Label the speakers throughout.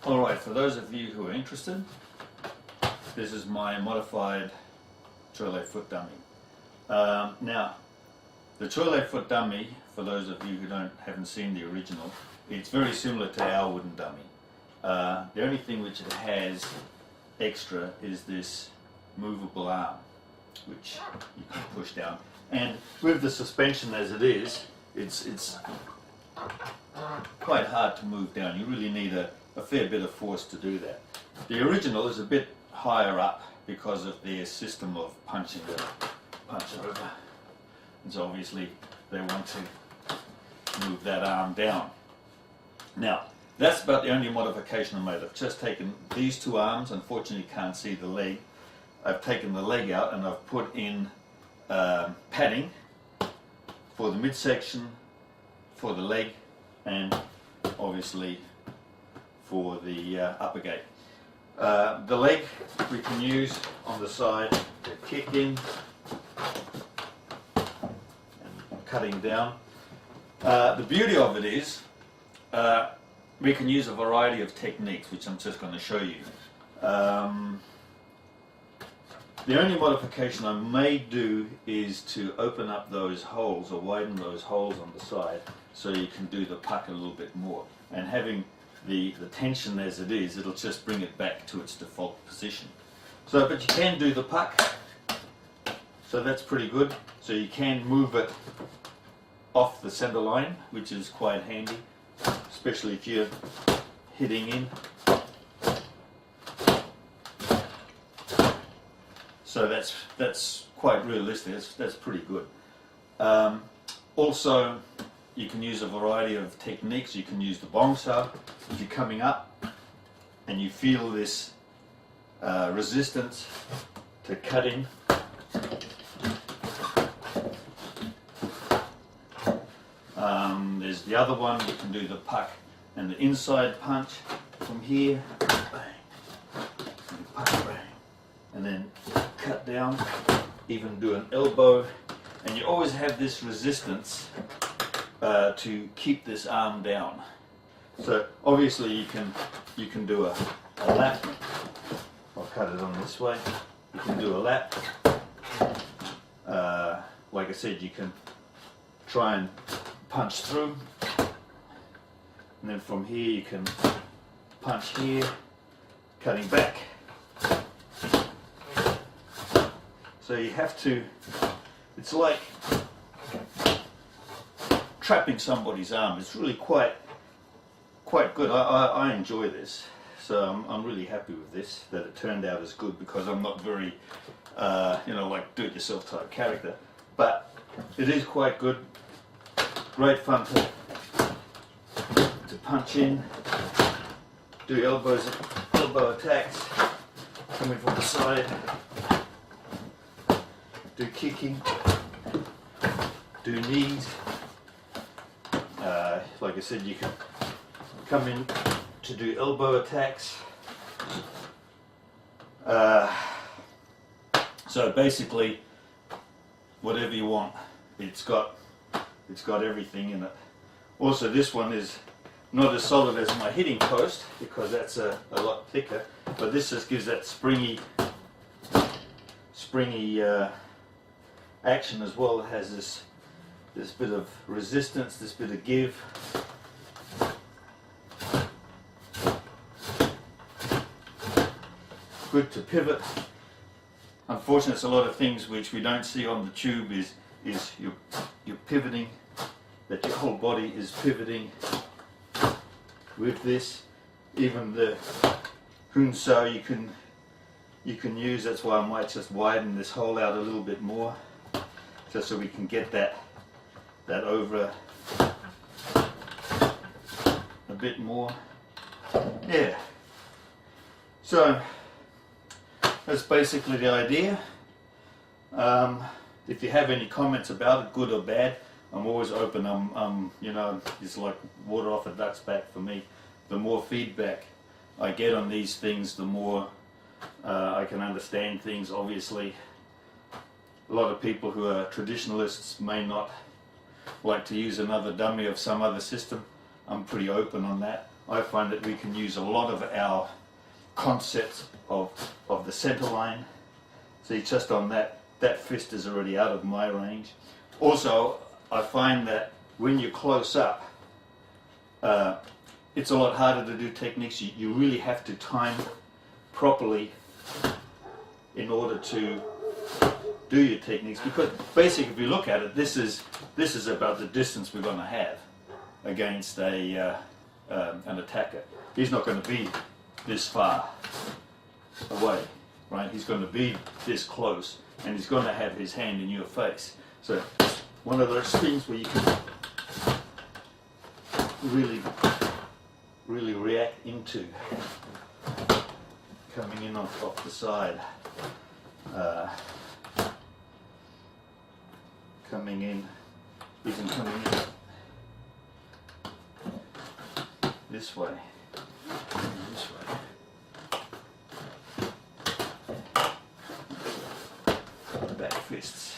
Speaker 1: Alright, for those of you who are interested, this is my modified Chole foot dummy. Now, the Chole foot dummy, for those of you who haven't seen the original, it's very similar to our wooden dummy. The only thing which it has extra is this movable arm, which you can push down. And with the suspension as it is, it's quite hard to move down. You really need a fair bit of force to do that. The original is a bit higher up because of their system of punch over. And so obviously they want to move that arm down. Now, that's about the only modification I made. I've just taken these two arms. Unfortunately you can't see the leg. I've taken the leg out and I've put in padding for the midsection, for the leg, and obviously for the upper gate. The leg we can use on the side to kick in and cutting down. The beauty of it is we can use a variety of techniques, which I'm just going to show you. The only modification I may do is to open up those holes or widen those holes on the side so you can do the puck a little bit more. And having the tension as it is, it'll just bring it back to its default position. So, but you can do the puck, so that's pretty good. So you can move it off the center line, which is quite handy, especially if you're hitting in. So that's quite realistic. That's pretty good. Also, you can use a variety of techniques. You can use the bong sub. If you're coming up and you feel this resistance to cutting, there's the other one. You can do the puck and the inside punch from here, bang, and puck, bang, and then cut down, even do an elbow, and you always have this resistance to keep this arm down. So obviously you can do a lap. I'll cut it on this way. You can do a lap. Like I said, you can try and punch through, and then from here you can punch here, cutting back. So you have to, it's like trapping somebody's arm. It's really quite good. I enjoy this, so I'm really happy with this, that it turned out as good, because I'm not very like do-it-yourself type character, but it is quite good. Great fun to punch in, do elbow attacks, coming from the side, do kicking, do knees. Like I said, you can come in to do elbow attacks. So basically, whatever you want, it's got everything in it. Also, this one is not as solid as my hitting post, because that's a lot thicker, but this just gives that springy action as well. It has this bit of resistance, this bit of give. Good to pivot. Unfortunately, it's a lot of things which we don't see on the tube is you're pivoting, that your whole body is pivoting with this. Even the Chun you can use. That's why I might just widen this hole out a little bit more, just so we can get that over a bit more. Yeah. So that's basically the idea. If you have any comments about it, good or bad, I'm always open. It's like water off a duck's back for me. The more feedback I get on these things, the more I can understand things. Obviously, a lot of people who are traditionalists may not like to use another dummy of some other system. I'm pretty open on that. I find that we can use a lot of our concepts of the center line. See, just on that fist is already out of my range. Also, I find that when you're close up, it's a lot harder to do techniques. You really have to time properly in order to do your techniques, because basically if you look at it, this is about the distance we're going to have against an attacker. He's not going to be this far away, right? He's going to be this close, and he's going to have his hand in your face. So one of those things where you can really react into coming in off the side, coming in, even coming in this way, this way. Back fists.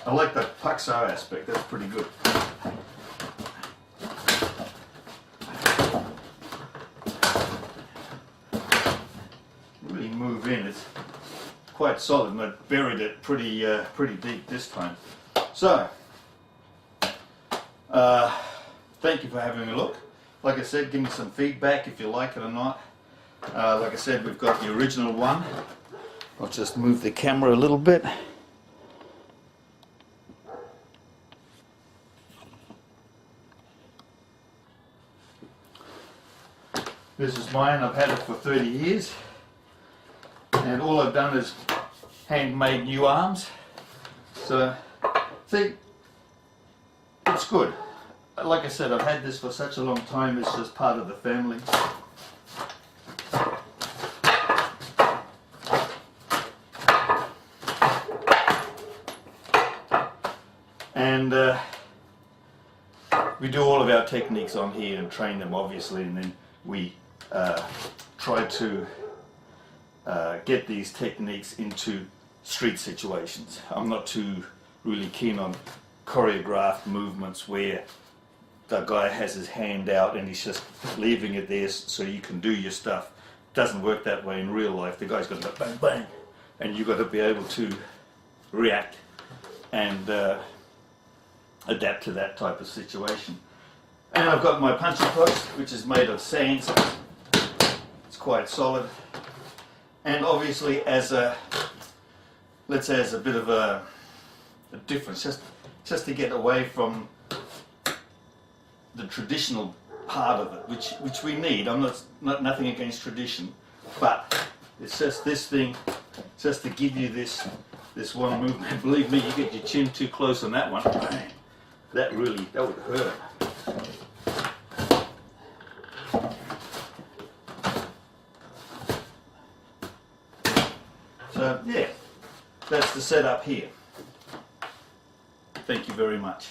Speaker 1: I like the Paxo aspect, that's pretty good. Really move in, it's quite solid, and I buried it pretty deep this time. So, thank you for having a look. Like I said, give me some feedback if you like it or not. Like I said, we've got the original one. I'll just move the camera a little bit. This is mine, I've had it for 30 years. And all I've done is handmade new arms. So, see, it's good. Like I said, I've had this for such a long time, it's just part of the family. And we do all of our techniques on here and train them, obviously, and then we try to get these techniques into street situations. I'm not too really keen on choreographed movements where the guy has his hand out and he's just leaving it there so you can do your stuff. It doesn't work that way in real life. The guy's got to go bang bang, and you've got to be able to react and adapt to that type of situation. And I've got my punching post, which is made of sand. It's quite solid. And obviously, as a, let's say, as a bit of a difference, just to get away from the traditional part of it, which we need. I'm not nothing against tradition, but it's just this thing, just to give you this one movement. Believe me, you get your chin too close on that one, that would hurt. So yeah, that's the setup here. Thank you very much.